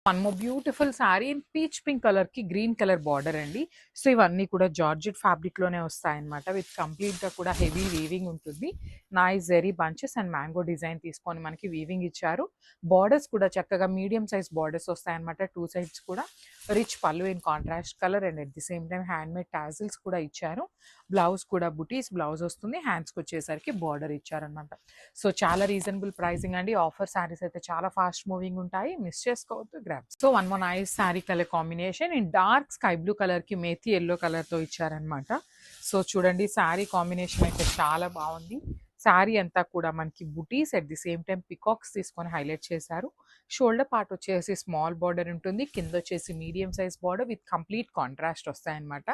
One more beautiful sari in peach pink colour కి green colour border అండి. So ఇవన్నీ కూడా జార్జెట్ ఫ్యాబ్రిక్ లోనే వస్తాయన్నమాట. విత్ కంప్లీట్ గా కూడా హెవీ వీవింగ్ ఉంటుంది. Nice zari bunches and mango design తీసుకొని మనకి వీవింగ్ ఇచ్చారు. బార్డర్స్ కూడా చక్కగా మీడియం సైజ్ బార్డర్స్ వస్తాయన్నమాట. టూ సైడ్స్ కూడా rich pallu in contrast colour and at the same time hand made tassels కూడా ఇచ్చారు. బ్లౌజ్ కూడా బుటీస్ బ్లౌజ్ వస్తుంది. హ్యాండ్స్కి వచ్చేసరికి బార్డర్ ఇచ్చారనమాట. సో చాలా రీజనబుల్ ప్రైసింగ్ అండి. ఆఫర్ శారీస్ అయితే చాలా ఫాస్ట్ మూవింగ్ ఉంటాయి. మిస్ చేసుకోవద్దు, grab. So one more nice sari colour combination in dark sky blue colour కి మేతి ఎల్లో కలర్ తో ఇచ్చారనమాట. సో చూడండి శారీ కాంబినేషన్ అయితే చాలా బాగుంది. శారీ అంతా కూడా మనకి బుటీస్ at the same time peacocks తీసుకొని హైలైట్ చేశారు. షోల్డర్ పార్ట్ వచ్చేసి స్మాల్ బార్డర్ ఉంటుంది. కింద వచ్చేసి medium size border with complete contrast వస్తాయన్నమాట.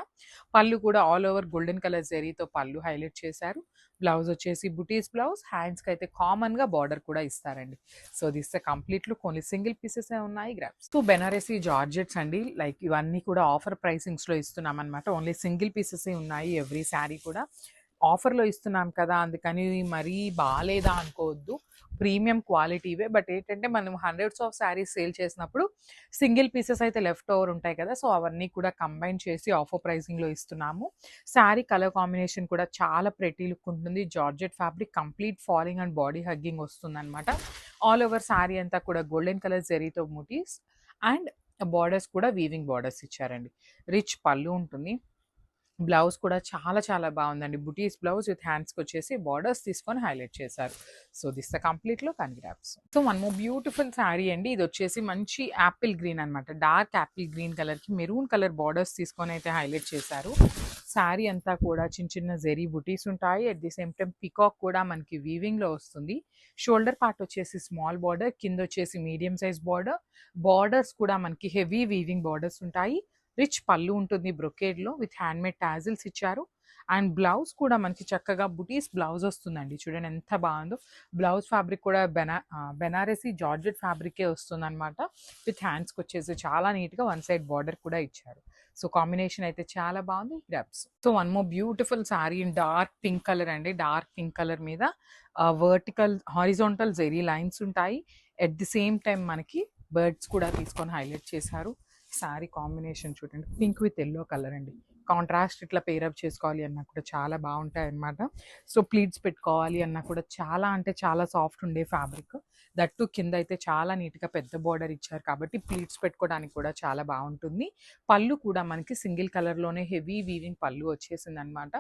పళ్ళు కూడా ఆల్ ఓవర్ గోల్డెన్ కలర్ జరీతో పళ్ళు హైలైట్ చేశారు. బ్లౌజ్ వచ్చేసి బుటీస్ బ్లౌజ్. హ్యాండ్స్కి అయితే కామన్ గా బార్డర్ కూడా ఇస్తారండి. So this complete look only single pieces ఉన్నాయి. గ్రాప్స్ సో బెనారసీ జార్జెట్స్ అండి. లైక్ ఇవన్నీ కూడా ఆఫర్ ప్రైసింగ్స్ లో ఇస్తున్నాం అనమాట. ఓన్లీ సింగిల్ పీసెస్ ఉన్నాయి. ఎవ్రీ శారీ కూడా ఆఫర్లో ఇస్తున్నాం కదా, అందుకని మరీ బాగాలేదా అనుకోవద్దు. ప్రీమియం క్వాలిటీవే. బట్ ఏంటంటే మనం హండ్రెడ్స్ ఆఫ్ శారీస్ సేల్ చేసినప్పుడు సింగిల్ పీసెస్ అయితే లెఫ్ట్ ఓవర్ ఉంటాయి కదా, సో అవన్నీ కూడా కంబైన్ చేసి ఆఫర్ ప్రైసింగ్లో ఇస్తున్నాము. శారీ కలర్ కాంబినేషన్ కూడా చాలా ప్రెటీ లుక్ ఉంటుంది. Georgette fabric complete falling and body hugging వస్తుంది అనమాట. ఆల్ ఓవర్ శారీ అంతా కూడా గోల్డెన్ కలర్ జరీతో ముటీస్ అండ్ బార్డర్స్ కూడా వీవింగ్ బార్డర్స్ ఇచ్చారండి. రిచ్ పళ్ళు ఉంటుంది. బ్లౌజ్ కూడా చాలా చాలా బాగుందండి. బుటీస్ బ్లౌజ్ విత్ హ్యాండ్స్కి వచ్చేసి బార్డర్స్ తీసుకొని హైలైట్ చేశారు. So this the complete look and grasp. So one more beautiful sari అండి. ఇది వచ్చేసి మంచి యాపిల్ గ్రీన్ అనమాట. డార్క్ యాపిల్ గ్రీన్ కలర్కి మెరూన్ కలర్ బార్డర్స్ తీసుకొని అయితే హైలైట్ చేశారు. శారీ అంతా కూడా చిన్న చిన్న జెరీ బుటీస్ ఉంటాయి. At the same time peacock కూడా మనకి వీవింగ్లో వస్తుంది. షోల్డర్ పార్ట్ వచ్చేసి స్మాల్ బార్డర్, కింద వచ్చేసి మీడియం సైజ్ బార్డర్. బార్డర్స్ కూడా మనకి హెవీ వీవింగ్ బార్డర్స్ ఉంటాయి. రిచ్ పళ్ళు ఉంటుంది బ్రొకేడ్లో విత్ హ్యాండ్ మేడ్ టాజిల్స్ ఇచ్చారు. అండ్ బ్లౌజ్ కూడా మనకి చక్కగా బుటీస్ బ్లౌజ్ వస్తుందండి. చూడండి ఎంత బాగుందో. బ్లౌజ్ ఫ్యాబ్రిక్ కూడా బెనారసీ జార్జెట్ ఫ్యాబ్రికే వస్తుంది అనమాట. విత్ హ్యాండ్స్కి వచ్చేసి చాలా నీట్గా వన్ సైడ్ బార్డర్ కూడా ఇచ్చారు. సో కాంబినేషన్ అయితే చాలా బాగుంది. Grasp. So one more beautiful sari in dark pink colour అండి. డార్క్ పింక్ కలర్ మీద వర్టికల్ హారిజాంటల్ జెరీ లైన్స్ ఉంటాయి. ఎట్ ది సేమ్ టైం మనకి బర్డ్స్ కూడా తీసుకొని హైలైట్ చేశారు. శారీ కాంబినేషన్ చూడండి, పింక్ విత్ ఎల్లో కలర్ అండి. కాంట్రాస్ట్ ఇట్లా పేరప్ చేసుకోవాలి అన్నా కూడా చాలా బాగుంటాయి అన్నమాట. సో ప్లీట్స్ పెట్టుకోవాలి అన్నా కూడా చాలా అంటే చాలా సాఫ్ట్ ఉండే ఫ్యాబ్రిక్. దట్టు కింద అయితే చాలా నీట్గా పెద్ద బార్డర్ ఇచ్చారు కాబట్టి ప్లీట్స్ పెట్టుకోవడానికి కూడా చాలా బాగుంటుంది. పళ్ళు కూడా మనకి సింగిల్ కలర్లోనే హెవీ వీవింగ్ పళ్ళు వచ్చేసింది అనమాట.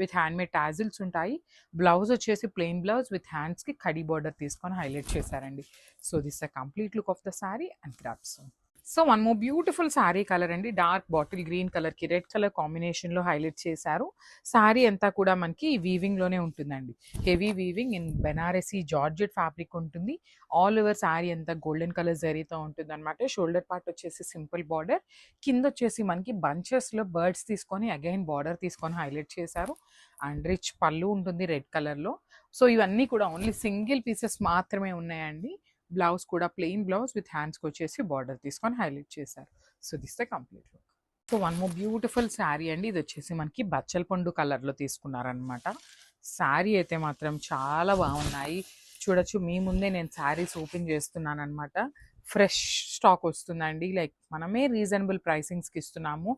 విత్ హ్యాండ్ మేడ్ టాజిల్స్ ఉంటాయి. బ్లౌజ్ వచ్చేసి ప్లెయిన్ బ్లౌజ్ విత్ హ్యాండ్స్కి కడి బార్డర్ తీసుకొని హైలైట్ చేశారండి. So this the complete look of the sari and grasp. So one more beautiful sari colour అండి. డార్క్ బాటిల్ గ్రీన్ కలర్ కి రెడ్ కలర్ కాంబినేషన్ లో highlight చేశారు. శారీ అంతా కూడా మనకి వీవింగ్ లోనే ఉంటుందండి. Heavy weaving in Banarasi georgette fabric ఉంటుంది. ఆల్ ఓవర్ శారీ అంతా గోల్డెన్ కలర్ జరీతో ఉంటుంది అనమాట. షోల్డర్ పార్ట్ వచ్చేసి సింపుల్ బార్డర్, కింద వచ్చేసి మనకి బంచెస్ లో బర్డ్స్ తీసుకొని అగైన్ బార్డర్ తీసుకొని హైలైట్ చేశారు. అండ్ రిచ్ పళ్ళు ఉంటుంది రెడ్ కలర్ లో. సో ఇవన్నీ కూడా ఓన్లీ సింగిల్ పీసెస్ మాత్రమే ఉన్నాయండి. బ్లౌజ్ కూడా ప్లెయిన్ బ్లౌజ్ విత్ హ్యాండ్స్కి వచ్చేసి బార్డర్ తీసుకొని హైలైట్ చేశారు. So this the complete look. So one more beautiful sari అండి. ఇది వచ్చేసి మనకి బచ్చల పండు కలర్లో తీసుకున్నారనమాట. శారీ అయితే మాత్రం చాలా బాగున్నాయి. చూడొచ్చు మీ ముందే నేను శారీస్ ఓపెన్ చేస్తున్నాను అనమాట. ఫ్రెష్ స్టాక్ వస్తుందండి. లైక్ మనమే రీజనబుల్ ప్రైసింగ్స్కి ఇస్తున్నాము.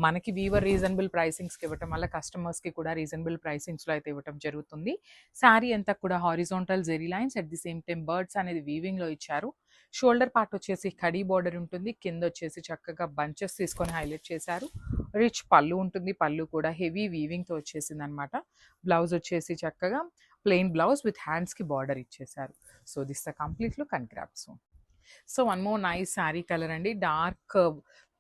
మనకి వీవర్ రీజనబుల్ ప్రైసింగ్స్కి ఇవ్వటం వల్ల కస్టమర్స్కి కూడా రీజనబుల్ ప్రైసింగ్స్లో అయితే ఇవ్వటం జరుగుతుంది. శారీ అంతా కూడా horizontal zari lines at the same time birds అనేది వీవింగ్లో ఇచ్చారు. షోల్డర్ పార్ట్ వచ్చేసి కడీ బార్డర్ ఉంటుంది. కింద వచ్చేసి చక్కగా బంచెస్ తీసుకొని హైలైట్ చేశారు. రిచ్ పళ్ళు ఉంటుంది. పళ్ళు కూడా హెవీ వీవింగ్తో వచ్చేసింది అనమాట. బ్లౌజ్ వచ్చేసి చక్కగా ప్లెయిన్ బ్లౌజ్ విత్ హ్యాండ్స్కి బార్డర్ ఇచ్చేసారు. So this the complete look and grasp. So one more nice sari colour అండి. డార్క్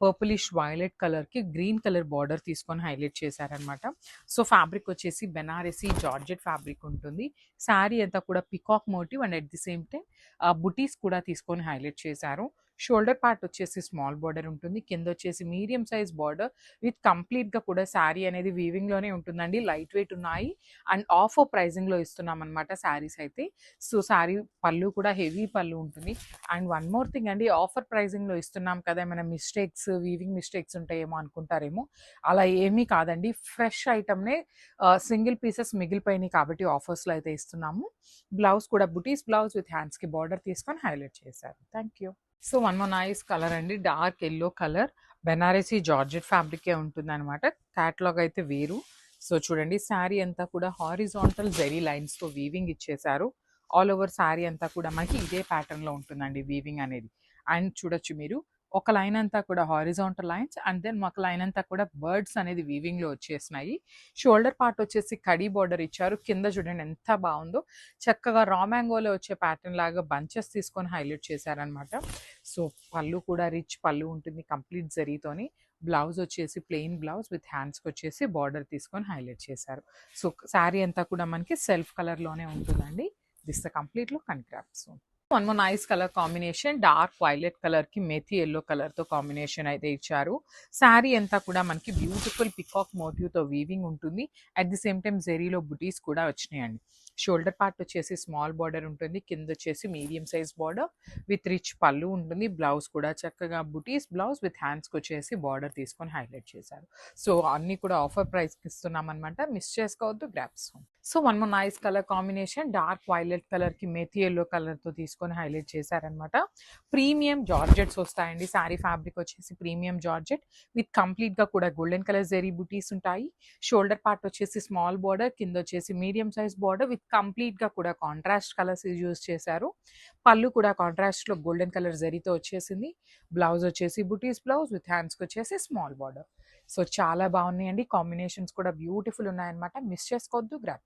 పర్పులిష్ వైలెట్ కలర్కి గ్రీన్ కలర్ బార్డర్ తీసుకొని హైలైట్ చేశారనమాట. సో ఫ్యాబ్రిక్ వచ్చేసి బెనారసీ జార్జెట్ ఫ్యాబ్రిక్ ఉంటుంది. శారీ అంతా కూడా peacock motif and at the same time బుటీస్ కూడా తీసుకొని హైలైట్ చేశారు. షోల్డర్ పార్ట్ వచ్చేసి స్మాల్ బార్డర్ ఉంటుంది. కింద వచ్చేసి మీడియం సైజ్ బార్డర్ విత్ కంప్లీట్గా కూడా శారీ అనేది వీవింగ్లోనే ఉంటుందండి. లైట్ వెయిట్ ఉన్నాయి అండ్ ఆఫర్ ప్రైజింగ్లో ఇస్తున్నాం అనమాట శారీస్ అయితే. సో శారీ పళ్ళు కూడా హెవీ పళ్ళు ఉంటుంది. అండ్ వన్ మోర్ థింగ్ అండి, ఆఫర్ ప్రైజింగ్లో ఇస్తున్నాం కదా, ఏమైనా మిస్టేక్స్ వీవింగ్ మిస్టేక్స్ ఉంటాయేమో అనుకుంటారేమో. అలా ఏమీ కాదండి. ఫ్రెష్ ఐటమ్నే సింగిల్ పీసెస్ మిగిలిపోయినాయి కాబట్టి ఆఫర్స్లో అయితే ఇస్తున్నాము. బ్లౌజ్ కూడా బుటీస్ బ్లౌజ్ విత్ హ్యాండ్స్కి బార్డర్ తీసుకొని హైలైట్ చేశారు. Thank you. So one more nice colour అండి. Dark yellow colour. Banarasi georgette ఫ్యాబ్రికే ఉంటుందనమాట. క్యాటలాగ్ అయితే వేరు. సో చూడండి శారీ అంతా కూడా హారిజాంటల్ జెరీ లైన్స్‌తో వీవింగ్ ఇచ్చేశారు. ఆల్ ఓవర్ శారీ అంతా కూడా మనకి ఇదే ప్యాటర్న్‌లో ఉంటుందండి వీవింగ్ అనేది. అండ్ చూడొచ్చు మీరు ఒక లైన్ అంతా కూడా హారిజాంటల్ లైన్స్ అండ్ దెన్ ఒక లైన్ అంతా కూడా బర్డ్స్ అనేది వీవింగ్‌లో వచ్చేసినాయి. షోల్డర్ పార్ట్ వచ్చేసి కడీ బార్డర్ ఇచ్చారు. కింద చూడండి ఎంత బావుందో. చక్కగా రా మ్యాంగోలో వచ్చే ప్యాటర్న్ లాగా బంచెస్ తీసుకొని హైలైట్ చేశారనమాట. సో పళ్ళు కూడా రిచ్ పళ్ళు ఉంటుంది కంప్లీట్ జరీతోని. బ్లౌజ్ వచ్చేసి ప్లెయిన్ బ్లౌజ్ విత్ హ్యాండ్స్‌కి వచ్చేసి బార్డర్ తీసుకొని హైలైట్ చేశారు. సో శారీ అంతా కూడా మనకి సెల్ఫ్ కలర్‌లోనే ఉంటుందండి. This the complete look and crafts. One more nice colour combination dark violet కలర్‌కి మెథీ యెల్లో కలర్‌తో కాంబినేషన్ అయితే ఇచ్చారు. శారీ అంతా కూడా మనకి బ్యూటిఫుల్ పికాక్ మోటివ్‌తో వీవింగ్ ఉంటుంది. అట్ ది సేమ్ టైమ్ జెరీలో బుటీస్ కూడా వచ్చినాయండి. షోల్డర్ పార్ట్ వచ్చేసి స్మాల్ బార్డర్ ఉంటుంది. కింద వచ్చేసి medium size border with rich పళ్ళు ఉంటుంది. బ్లౌజ్ కూడా చక్కగా బుటీస్ బ్లౌజ్ విత్ హ్యాండ్స్‌కి వచ్చేసి బార్డర్ తీసుకొని హైలైట్ చేశారు. సో అన్నీ కూడా ఆఫర్ ప్రైస్‌కి ఇస్తున్నామనమాట. మిస్ చేసుకోవద్దు grabs. So one more nice colour combination dark violet కలర్‌కి మెథీ యెల్లో కలర్‌తో తీసుకొని హైలైట్ చేశారనమాట. ప్రీమియం జార్జెట్స్ వస్తాయండి. శారీ ఫ్యాబ్రిక్ వచ్చేసి ప్రీమియం జార్జెట్ విత్ కంప్లీట్‌గా కూడా గోల్డెన్ కలర్ జెరీ బుటీస్ ఉంటాయి. షోల్డర్ పార్ట్ వచ్చేసి స్మాల్ బార్డర్ కింద వచ్చేసి మీడియం సైజ్ బార్డర్ విత్ కంప్లీట్‌గా కూడా కాంట్రాస్ట్ కలర్స్ యూజ్ చేశారు. పళ్ళు కూడా కాంట్రాస్ట్‌లో గోల్డెన్ కలర్ జరీతో వచ్చేసింది. బ్లౌజ్ వచ్చేసి బుటీస్ బ్లౌజ్ విత్ హ్యాండ్స్‌కి వచ్చేసి స్మాల్ బార్డర్. సో చాలా బాగున్నాయండి. కాంబినేషన్స్ కూడా బ్యూటిఫుల్ ఉన్నాయన్నమాట. మిస్ చేసుకోవద్దు గ్రాబ్స్.